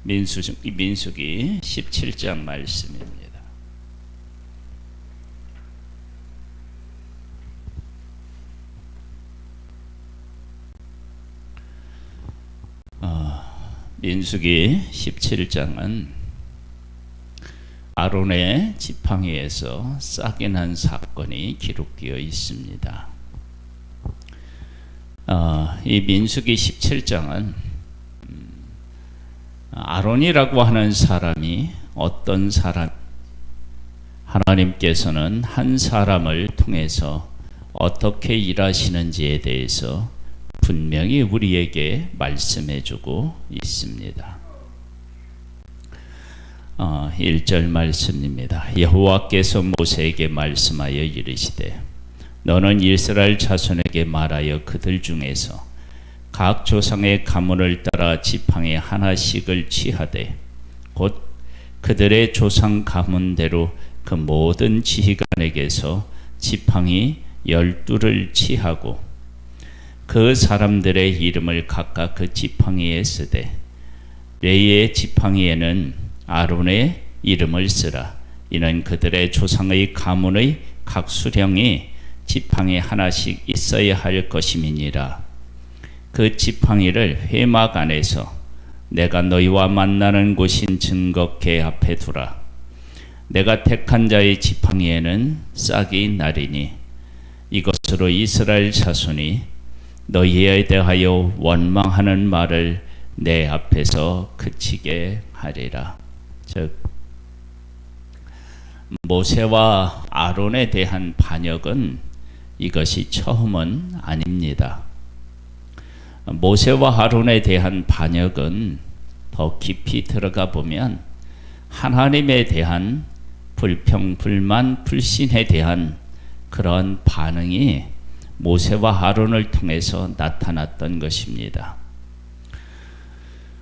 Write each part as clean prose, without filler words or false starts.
민수기 17장 말씀입니다. 민수기 17장은 아론의 지팡이에서 싹이 난 사건이 기록되어 있습니다. 이 민수기 17장은 아론이라고 하는 사람이 어떤 사람, 하나님께서는 한 사람을 통해서 어떻게 일하시는지에 대해서 분명히 우리에게 말씀해주고 있습니다. 1절 말씀입니다. 여호와께서 모세에게 말씀하여 이르시되 너는 이스라엘 자손에게 말하여 그들 중에서 각 조상의 가문을 따라 지팡이 하나씩을 취하되 곧 그들의 조상 가문대로 그 모든 지휘관에게서 지팡이 12를 취하고 그 사람들의 이름을 각각 그 지팡이에 쓰되 레위의 지팡이에는 아론의 이름을 쓰라. 이는 그들의 조상의 가문의 각 수령이 지팡이 하나씩 있어야 할 것임이니라. 그 지팡이를 회막 안에서 내가 너희와 만나는 곳인 증거궤 앞에 두라. 내가 택한 자의 지팡이에는 싹이 나리니 이것으로 이스라엘 자손이 너희에 대하여 원망하는 말을 내 앞에서 그치게 하리라. 즉 모세와 아론에 대한 반역은 이것이 처음은 아닙니다. 모세와 아론에 대한 반역은 더 깊이 들어가 보면 하나님에 대한 불평, 불만, 불신에 대한 그런 반응이 모세와 아론을 통해서 나타났던 것입니다.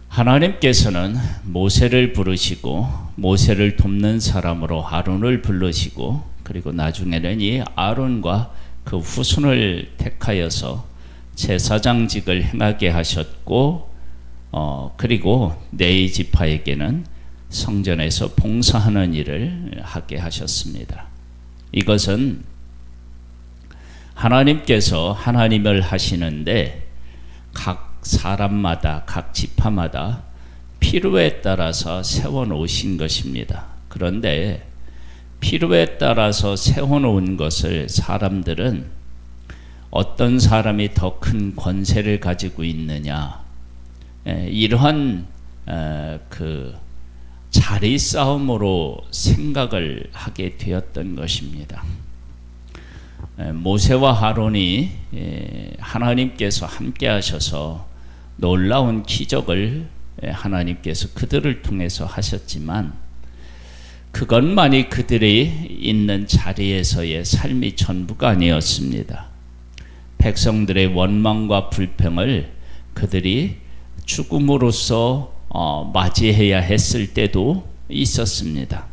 하나님께서는 모세를 부르시고 모세를 돕는 사람으로 아론을 부르시고 그리고 나중에는 이 아론과 그 후손을 택하여서 제사장직을 행하게 하셨고 그리고 레위 지파에게는 성전에서 봉사하는 일을 하게 하셨습니다. 이것은 하나님께서 하나님을 하시는데 각 사람마다 각 지파마다 필요에 따라서 세워놓으신 것입니다. 그런데 필요에 따라서 세워놓은 것을 사람들은 어떤 사람이 더 큰 권세를 가지고 있느냐 이러한 그 자리 싸움으로 생각을 하게 되었던 것입니다. 모세와 아론이 하나님께서 함께 하셔서 놀라운 기적을 하나님께서 그들을 통해서 하셨지만 그것만이 그들이 있는 자리에서의 삶이 전부가 아니었습니다. 백성들의 원망과 불평을 그들이 죽음으로써 맞이해야 했을 때도 있었습니다.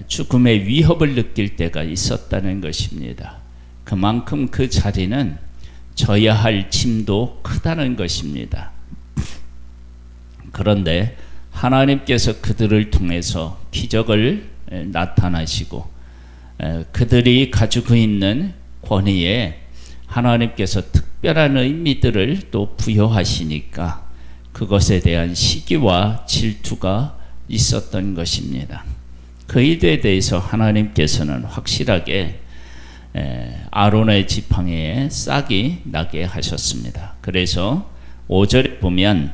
죽음의 위협을 느낄 때가 있었다는 것입니다. 그만큼 그 자리는 져야 할 짐도 크다는 것입니다. 그런데 하나님께서 그들을 통해서 기적을 나타나시고 그들이 가지고 있는 권위에 하나님께서 특별한 의미들을 또 부여하시니까 그것에 대한 시기와 질투가 있었던 것입니다. 그 일에 대해서 하나님께서는 확실하게 아론의 지팡이에 싹이 나게 하셨습니다. 그래서 5절에 보면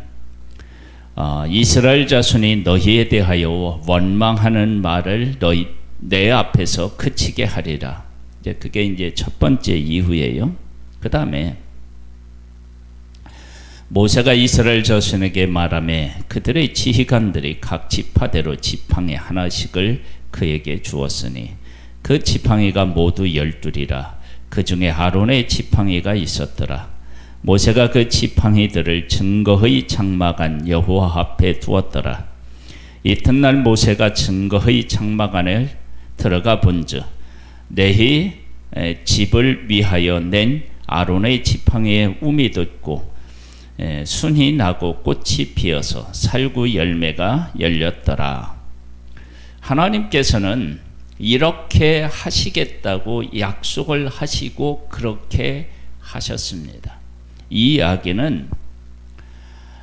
이스라엘 자손이 너희에 대하여 원망하는 말을 내 앞에서 그치게 하리라. 그게 이제 첫 번째 이유예요. 그 다음에 모세가 이스라엘 자손에게 말하며 그들의 지휘관들이 각 지파대로 지팡이 하나씩을 그에게 주었으니 그 지팡이가 모두 12이라. 그 중에 아론의 지팡이가 있었더라. 모세가 그 지팡이들을 증거의 장막 안 여호와 앞에 두었더라. 이튿날 모세가 증거의 장막 안에 들어가 본즉 레위 집을 위하여 낸 아론의 지팡이에 움이 돋고 순이 나고 꽃이 피어서 살구 열매가 열렸더라. 하나님께서는 이렇게 하시겠다고 약속을 하시고 그렇게 하셨습니다. 이 이야기는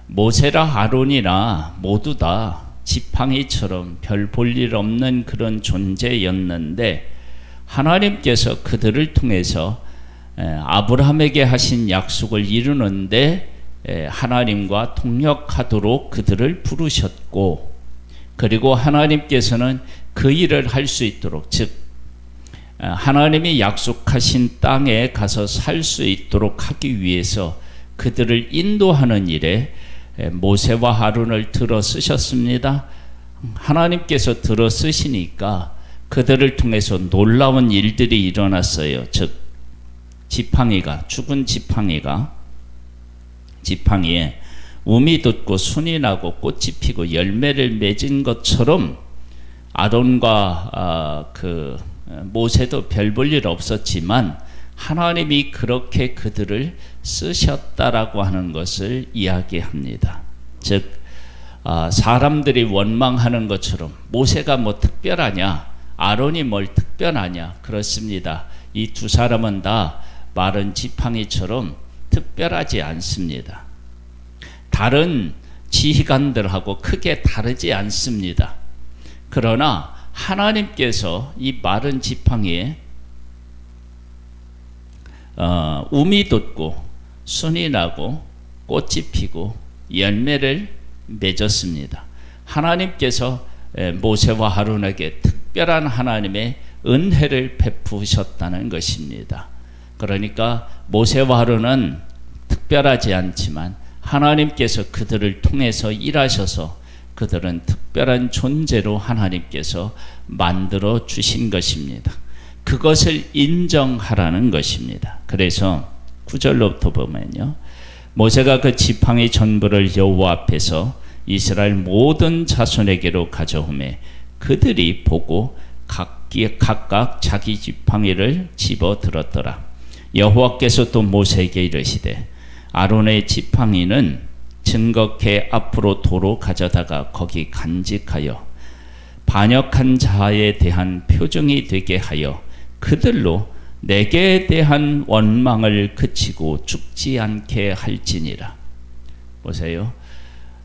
모세라 아론이나 모두 다 지팡이처럼 별 볼 일 없는 그런 존재였는데 하나님께서 그들을 통해서 아브라함에게 하신 약속을 이루는데 하나님과 동역하도록 그들을 부르셨고, 그리고 하나님께서는 그 일을 할 수 있도록, 즉 하나님이 약속하신 땅에 가서 살 수 있도록 하기 위해서 그들을 인도하는 일에 모세와 아론을 들어 쓰셨습니다. 하나님께서 들어 쓰시니까 그들을 통해서 놀라운 일들이 일어났어요. 즉 지팡이가, 죽은 지팡이에 움이 돋고 순이 나고 꽃이 피고 열매를 맺은 것처럼 아론과 모세도 별 볼 일 없었지만 하나님이 그렇게 그들을 쓰셨다라고 하는 것을 이야기합니다. 즉 사람들이 원망하는 것처럼 모세가 뭐 특별하냐, 아론이 뭘 특별하냐, 그렇습니다. 이 두 사람은 다 마른 지팡이처럼 특별하지 않습니다. 다른 지휘관들하고 크게 다르지 않습니다. 그러나 하나님께서 이 마른 지팡이에 움이 돋고 순이 나고 꽃이 피고 열매를 맺었습니다. 하나님께서 모세와 아론에게 특별한 하나님의 은혜를 베푸셨다는 것입니다. 그러니까 모세와 아론은 특별하지 않지만 하나님께서 그들을 통해서 일하셔서 그들은 특별한 존재로 하나님께서 만들어 주신 것입니다. 그것을 인정하라는 것입니다. 그래서 9절로부터 보면요, 모세가 그 지팡이 전부를 여호와 앞에서 이스라엘 모든 자손에게로 가져오매 그들이 보고 각각 자기 지팡이를 집어 들었더라. 여호와께서 또 모세에게 이르시되 아론의 지팡이는 증거궤 앞으로 도로 가져다가 거기 간직하여 반역한 자에 대한 표징이 되게 하여 그들로 내게 대한 원망을 그치고 죽지 않게 할지니라. 보세요.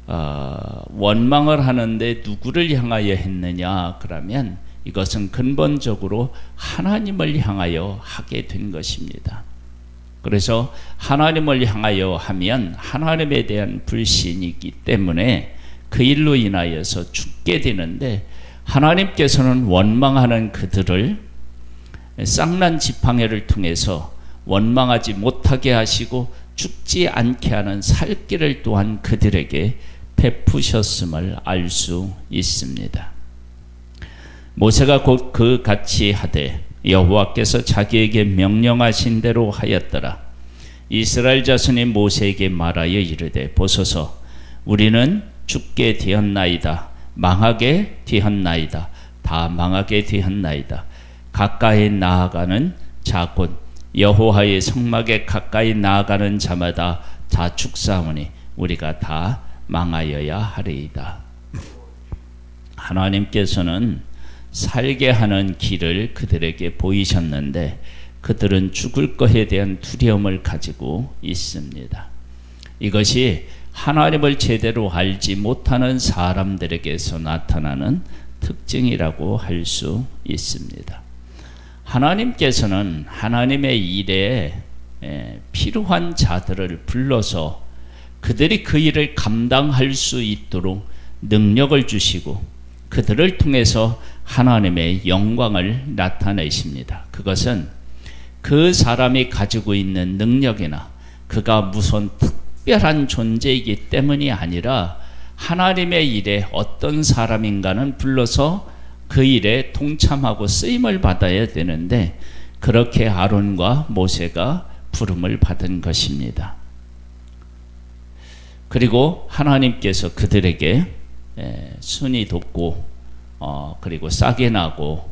원망을 하는데 누구를 향하여 했느냐 그러면 이것은 근본적으로 하나님을 향하여 하게 된 것입니다. 그래서 하나님을 향하여 하면 하나님에 대한 불신이기 때문에 그 일로 인하여서 죽게 되는데, 하나님께서는 원망하는 그들을 쌍난 지팡이를 통해서 원망하지 못하게 하시고 죽지 않게 하는 살 길을 또한 그들에게 베푸셨음을 알 수 있습니다. 모세가 곧 그 같이 하되 여호와께서 자기에게 명령하신 대로 하였더라. 이스라엘 자손이 모세에게 말하여 이르되 보소서, 우리는 죽게 되었나이다. 망하게 되었나이다. 다 망하게 되었나이다. 가까이 나아가는 자 곧 여호와의 성막에 가까이 나아가는 자마다 다 죽사오니 우리가 다 망하여야 하리이다. 하나님께서는 살게 하는 길을 그들에게 보이셨는데 그들은 죽을 것에 대한 두려움을 가지고 있습니다. 이것이 하나님을 제대로 알지 못하는 사람들에게서 나타나는 특징이라고 할 수 있습니다. 하나님께서는 하나님의 일에 필요한 자들을 불러서 그들이 그 일을 감당할 수 있도록 능력을 주시고 그들을 통해서 하나님의 영광을 나타내십니다. 그것은 그 사람이 가지고 있는 능력이나 그가 무슨 특별한 존재이기 때문이 아니라 하나님의 일에 어떤 사람인가는 불러서 그 일에 동참하고 쓰임을 받아야 되는데 그렇게 아론과 모세가 부름을 받은 것입니다. 그리고 하나님께서 그들에게 순이 돋고 그리고 싹이 나고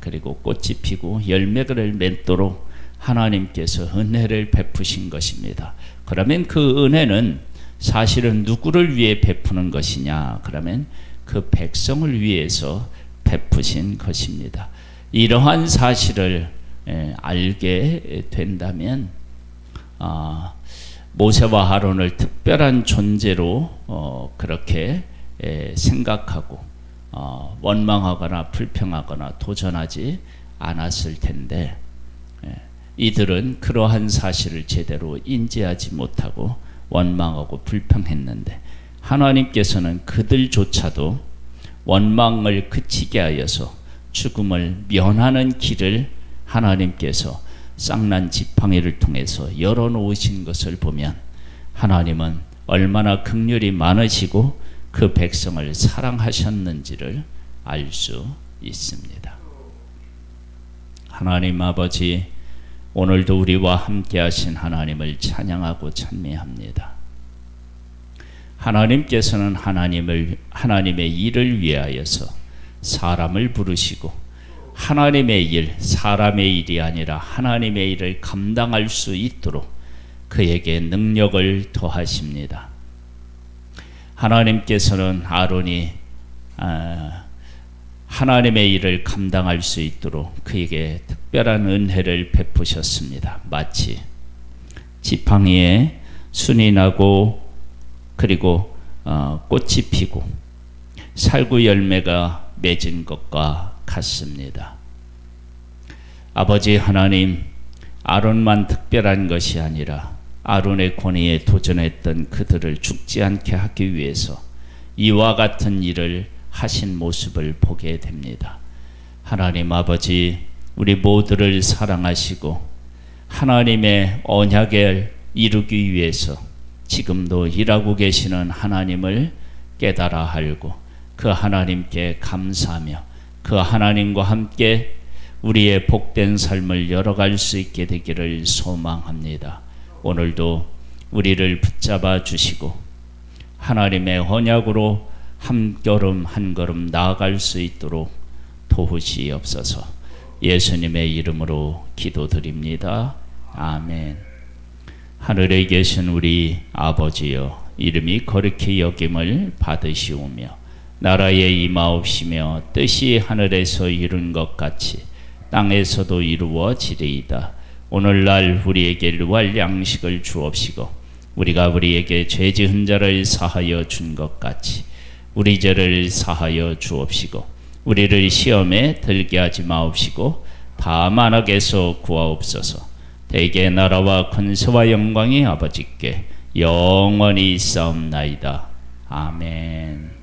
그리고 꽃이 피고 열매를 맺도록 하나님께서 은혜를 베푸신 것입니다. 그러면 그 은혜는 사실은 누구를 위해 베푸는 것이냐? 그러면 그 백성을 위해서 베푸신 것입니다. 이러한 사실을 알게 된다면 모세와 아론을 특별한 존재로 그렇게 생각하고 원망하거나 불평하거나 도전하지 않았을 텐데, 이들은 그러한 사실을 제대로 인지하지 못하고 원망하고 불평했는데, 하나님께서는 그들조차도 원망을 그치게 하여서 죽음을 면하는 길을 하나님께서 쌍난 지팡이를 통해서 열어놓으신 것을 보면 하나님은 얼마나 긍휼이 많으시고 그 백성을 사랑하셨는지를 알 수 있습니다. 하나님 아버지, 오늘도 우리와 함께 하신 하나님을 찬양하고 찬미합니다. 하나님께서는 하나님의 일을 위하여서 사람을 부르시고, 하나님의 일, 사람의 일이 아니라 하나님의 일을 감당할 수 있도록 그에게 능력을 더하십니다. 하나님께서는 아론이 하나님의 일을 감당할 수 있도록 그에게 특별한 은혜를 베푸셨습니다. 마치 지팡이에 순이 나고 그리고 꽃이 피고 살구 열매가 맺은 것과 같습니다. 아버지 하나님, 아론만 특별한 것이 아니라 아론의 권위에 도전했던 그들을 죽지 않게 하기 위해서 이와 같은 일을 하신 모습을 보게 됩니다. 하나님 아버지, 우리 모두를 사랑하시고 하나님의 언약을 이루기 위해서 지금도 일하고 계시는 하나님을 깨달아 알고 그 하나님께 감사하며 그 하나님과 함께 우리의 복된 삶을 열어갈 수 있게 되기를 소망합니다. 오늘도 우리를 붙잡아 주시고 하나님의 언약으로 한 걸음 한 걸음 나아갈 수 있도록 도우시옵소서. 예수님의 이름으로 기도드립니다. 아멘. 하늘에 계신 우리 아버지여, 이름이 거룩히 여김을 받으시오며 나라에 임하옵시며 뜻이 하늘에서 이룬 것 같이 땅에서도 이루어지리이다. 오늘날 우리에게 일용할 양식을 주옵시고 우리가 우리에게 죄 지은 자를 사하여 준 것 같이 우리 죄를 사하여 주옵시고 우리를 시험에 들게 하지 마옵시고 다만 악에서 구하옵소서. 대개 나라와 권세와 영광이 아버지께 영원히 있사옵나이다. 아멘.